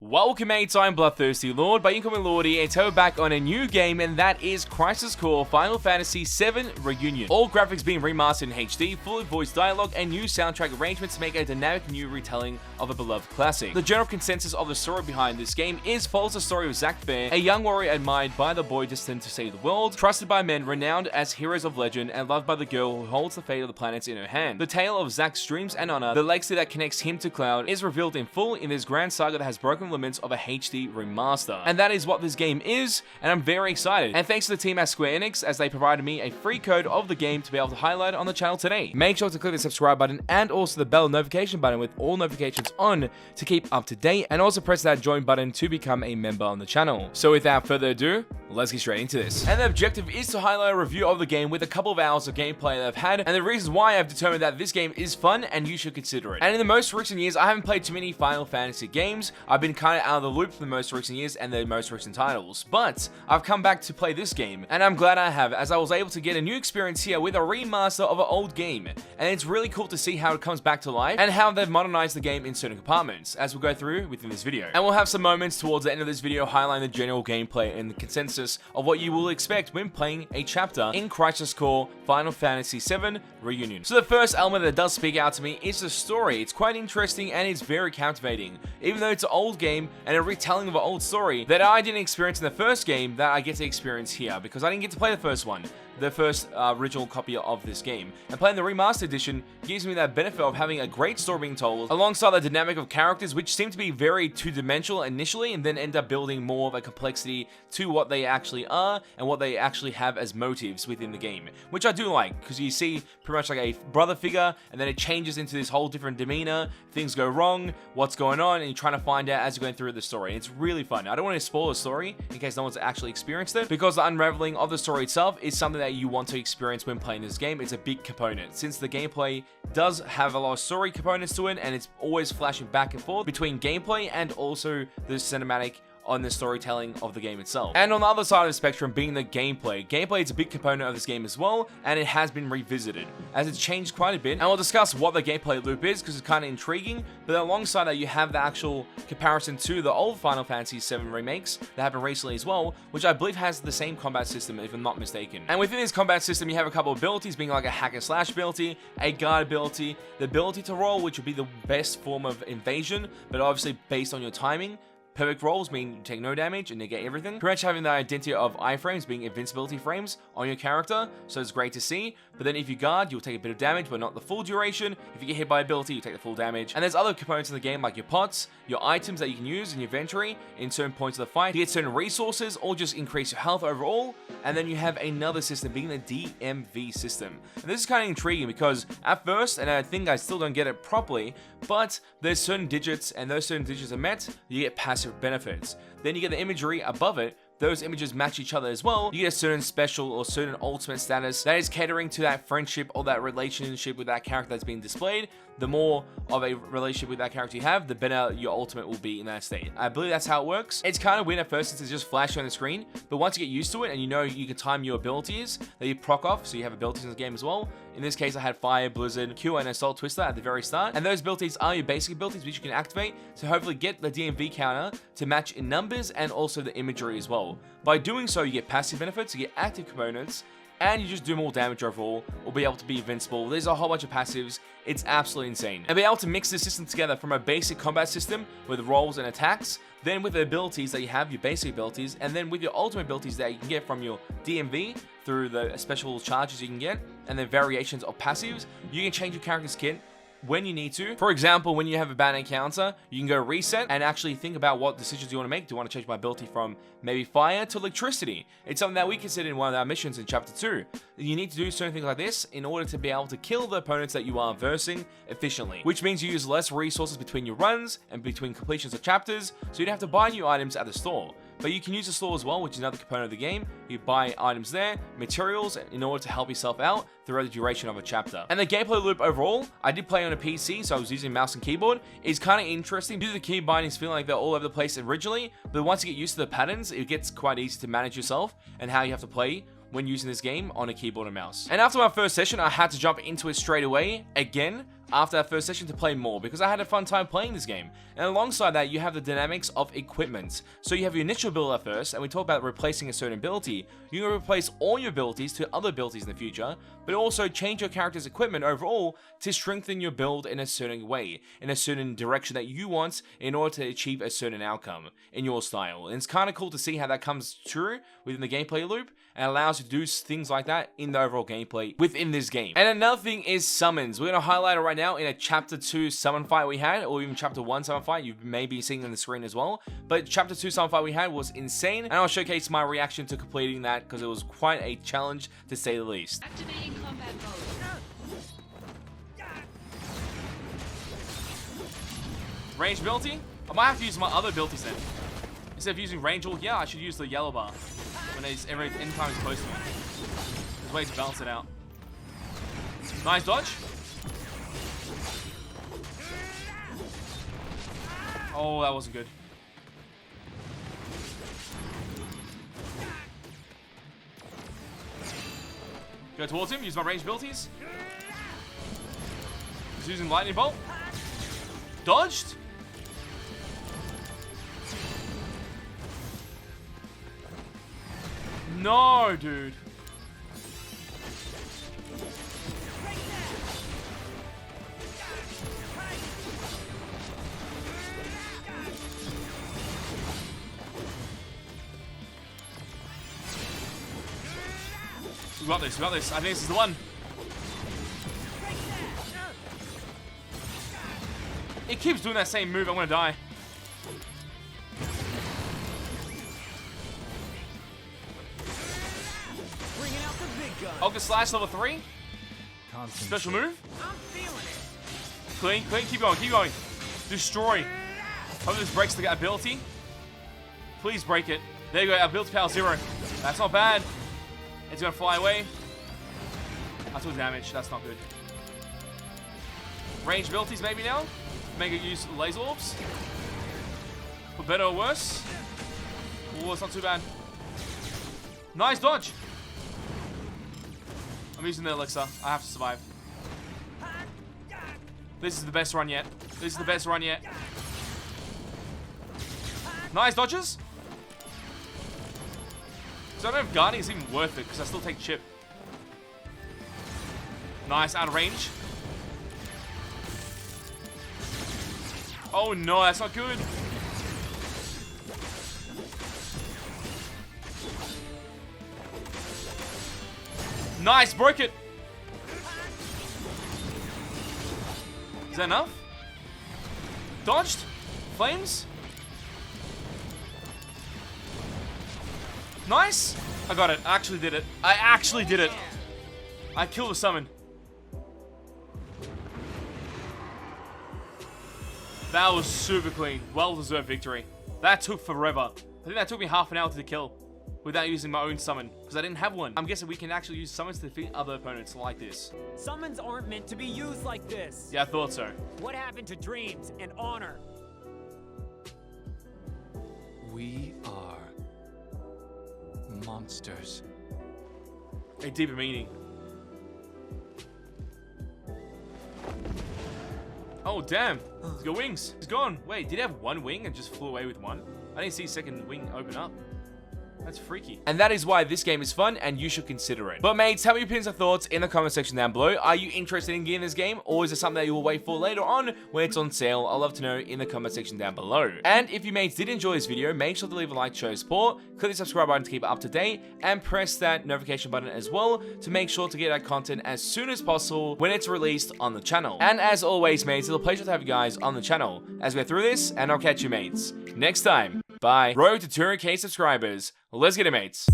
Welcome mates, I'm BloodThirstyLord, but you can call me Lordy, and today we're back on a new game, and that is Crisis Core Final Fantasy VII Reunion. All graphics being remastered in HD, fully voiced dialogue, and new soundtrack arrangements to make a dynamic new retelling of a beloved classic. The general consensus of the story behind this game follows the story of Zack Fair, a young warrior admired by the boy destined to save the world, trusted by men renowned as heroes of legend, and loved by the girl who holds the fate of the planets in her hand. The tale of Zack's dreams and honor, the legacy that connects him to Cloud, is revealed in full in this grand saga that has broken limits of a HD remaster. And that is what this game is, and I'm very excited. And thanks to the team at Square Enix, as they provided me a free code of the game to be able to highlight it on the channel today. Make sure to click the subscribe button and also the bell notification button with all notifications on to keep up to date, and also press that join button to become a member on the channel. So without further ado, let's get straight into this. And the objective is to highlight a review of the game with a couple of hours of gameplay that I've had, and the reasons why I've determined that this game is fun and you should consider it. And in the most recent years, I haven't played too many Final Fantasy games. I've been kind of out of the loop for the most recent years and the most recent titles, but I've come back to play this game, and I'm glad I have, as I was able to get a new experience here with a remaster of an old game. And it's really cool to see how it comes back to life and how they've modernized the game in certain compartments, as we'll go through within this video. And we'll have some moments towards the end of this video highlighting the general gameplay and the consensus of what you will expect when playing a chapter in Crisis Core Final Fantasy VII Reunion. So the first element that does speak out to me is the story. It's quite interesting and it's very captivating. Even though it's an old game and a retelling of an old story that I didn't experience in the first game, that I get to experience here, because I didn't get to play the first one, the first original copy of this game. And playing the remastered edition gives me that benefit of having a great story being told, alongside the dynamic of characters, which seem to be very two-dimensional initially, and then end up building more of a complexity to what they actually are, and what they actually have as motives within the game. Which I do like, because you see pretty much like a brother figure, and then it changes into this whole different demeanor, things go wrong, what's going on, and you're trying to find out as you're going through the story. It's really fun. I don't want to spoil the story, in case no one's actually experienced it, because the unraveling of the story itself is something that you want to experience when playing this game. It's a big component, since the gameplay does have a lot of story components to it, and it's always flashing back and forth between gameplay and also the cinematic on the storytelling of the game itself. And on the other side of the spectrum being the gameplay. Gameplay is a big component of this game as well, and it has been revisited, as it's changed quite a bit. And we'll discuss what the gameplay loop is, because it's kind of intriguing, but then alongside that you have the actual comparison to the old Final Fantasy VII remakes that happened recently as well, which I believe has the same combat system, if I'm not mistaken. And within this combat system you have a couple of abilities, being like a hack and slash ability, a guard ability, the ability to roll, which would be the best form of invasion, but obviously based on your timing. Perfect rolls mean you take no damage and negate everything. Pretty much having the identity of iframes being invincibility frames on your character, so it's great to see. But then if you guard, you'll take a bit of damage, but not the full duration. If you get hit by ability, you take the full damage. And there's other components in the game, like your pots, your items that you can use in your inventory in certain points of the fight to get certain resources, or just increase your health overall. And then you have another system being the DMV system. And this is kind of intriguing, because at first, and I think I still don't get it properly, but there's certain digits, and those certain digits are met, you get passive benefits. Then you get the imagery above it. Those images match each other as well. You get a certain special or certain ultimate status that is catering to that friendship or that relationship with that character that's being displayed. The more of a relationship with that character you have, the better your ultimate will be in that state. I believe that's how it works. It's kind of weird at first since it's just flashing on the screen, but once you get used to it and you know you can time your abilities that you proc off, so you have abilities in the game as well. In this case, I had Fire, Blizzard, Q, and Assault Twister at the very start. And those abilities are your basic abilities, which you can activate to hopefully get the DMV counter to match in numbers and also the imagery as well. By doing so, you get passive benefits, you get active components, and you just do more damage overall, or be able to be invincible. There's a whole bunch of passives. It's absolutely insane. And be able to mix this system together from a basic combat system with rolls and attacks, then with the abilities that you have, your basic abilities, and then with your ultimate abilities that you can get from your DMV through the special charges you can get, and the variations of passives, you can change your character's kit when you need to. For example, when you have a bad encounter, you can go reset and actually think about what decisions you want to make. Do you want to change my ability from maybe fire to electricity? It's something that we considered in one of our missions in chapter 2. You need to do certain things like this in order to be able to kill the opponents that you are versing efficiently, which means you use less resources between your runs and between completions of chapters, so you don't have to buy new items at the store. But you can use the store as well, which is another component of the game. You buy items there, materials, in order to help yourself out throughout the duration of a chapter. And the gameplay loop overall, I did play on a PC, so I was using mouse and keyboard. It's kind of interesting. Due to the key bindings feeling like they're all over the place originally, but once you get used to the patterns, it gets quite easy to manage yourself and how you have to play when using this game on a keyboard and mouse. And after my first session, I had to jump into it straight away. Again, after that first session to play more because I had a fun time playing this game. And alongside that, you have the dynamics of equipment. So you have your initial build at first, and we talk about replacing a certain ability. You can replace all your abilities to other abilities in the future, but also change your character's equipment overall to strengthen your build in a certain way, in a certain direction that you want in order to achieve a certain outcome in your style. And it's kind of cool to see how that comes true within the gameplay loop and allows you to do things like that in the overall gameplay within this game. And another thing is summons. We're going to highlight it right now in a chapter 2 summon fight we had, or even chapter 1 summon fight. You may be seeing it on the screen as well. But chapter 2 summon fight we had was insane, and I'll showcase my reaction to completing that because it was quite a challenge to say the least. Activating combat mode. Range ability? I might have to use my other abilities then. Instead of using range, yeah, I should use the yellow bar when anytime it's close to me. There's ways to balance it out. Nice dodge. Oh, that wasn't good. Go towards him, use my range abilities. He's using lightning bolt. Dodged. No, dude. We got this, we got this. I think this is the one. It keeps doing that same move. I'm gonna die. Ogre slash level 3. Special move. Clean, clean, keep going, keep going. Destroy. Hope this breaks the ability. Please break it. There you go, ability power 0. That's not bad. It's gonna fly away. I took damage, that's not good. Range abilities maybe now. Make it use laser orbs. For better or worse. Oh, it's not too bad. Nice dodge. I'm using the elixir. I have to survive. This is the best run yet. This is the best run yet. Nice dodges. So I don't have guarding, it's even worth it because I still take chip. Nice, out of range. Oh no, that's not good. Nice, broke it. Is that enough? Dodged? Flames? Nice. I got it. I actually did it. I actually did it. I killed the summon. That was super clean. Well-deserved victory. That took forever. I think that took me half an hour to kill without using my own summon because I didn't have one. I'm guessing we can actually use summons to defeat other opponents like this. Summons aren't meant to be used like this. Yeah, I thought so. What happened to dreams and honor? We are monsters. A deeper meaning. Oh, damn. He's got wings. He's gone. Wait, did he have one wing and just flew away with one? I didn't see his second wing open up. That's freaky. And that is why this game is fun and you should consider it. But mates, tell me your opinions and thoughts in the comment section down below. Are you interested in getting this game, or is it something that you will wait for later on when it's on sale? I'd love to know in the comment section down below. And if you mates did enjoy this video, make sure to leave a like to show support, click the subscribe button to keep up to date, and press that notification button as well to make sure to get that content as soon as possible when it's released on the channel. And as always, mates, it's a pleasure to have you guys on the channel as we go through this, and I'll catch you mates next time. Bye. Road to 200k subscribers. Let's get it, mates.